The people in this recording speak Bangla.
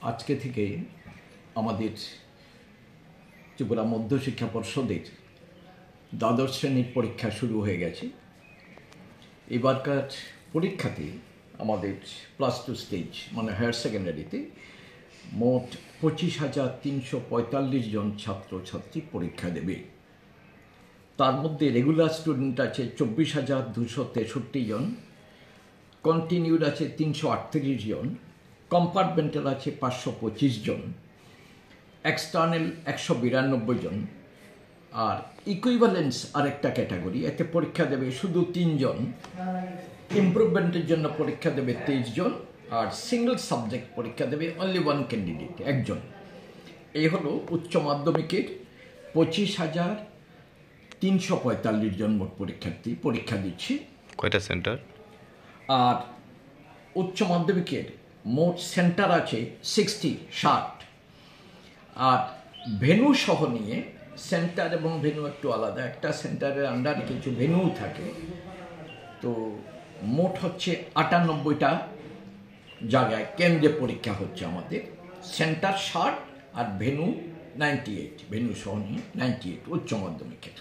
আজকে থেকে আমাদের ত্রিপুরা মধ্যশিক্ষা পর্ষদের দ্বাদশ শ্রেণীর পরীক্ষা শুরু হয়ে গেছে। এবারকার পরীক্ষাতে আমাদের +2 স্টেজ মানে হায়ার সেকেন্ডারিতে মোট 25,345 জন ছাত্রছাত্রী পরীক্ষা দেবে। তার মধ্যে রেগুলার স্টুডেন্ট আছে 24,263 জন, কন্টিনিউড আছে 338 জন, কম্পার্টমেন্টাল আছে 525 জন, এক্সটার্নাল 192 জন, আর ইকুইভ্যালেন্স আরেকটা ক্যাটাগরি, এতে পরীক্ষা দেবে শুধু 3 জন, ইমপ্রুভমেন্টের জন্য পরীক্ষা দেবে 23 জন, আর সিঙ্গল সাবজেক্ট পরীক্ষা দেবে অনলি ওয়ান ক্যান্ডিডেট, একজন। এই হলো উচ্চ মাধ্যমিকের 25,345 জন মোট পরীক্ষার্থী পরীক্ষা দিচ্ছে। কয়টা সেন্টার? আর উচ্চ মাধ্যমিকের মোট সেন্টার আছে 60 আর ভেন্যু সহ নিয়ে সেন্টার এবং ভেন্যু একটু আলাদা, একটা সেন্টারের আন্ডারে কিছু ভেন্যু থাকে, তো মোট হচ্ছে 98টা জায়গায় কেন্দ্রে পরীক্ষা হচ্ছে আমাদের। সেন্টার 60 আর ভেন্যু 98, ভেন্যু সহ নিয়ে 98 উচ্চ মাধ্যমিকের।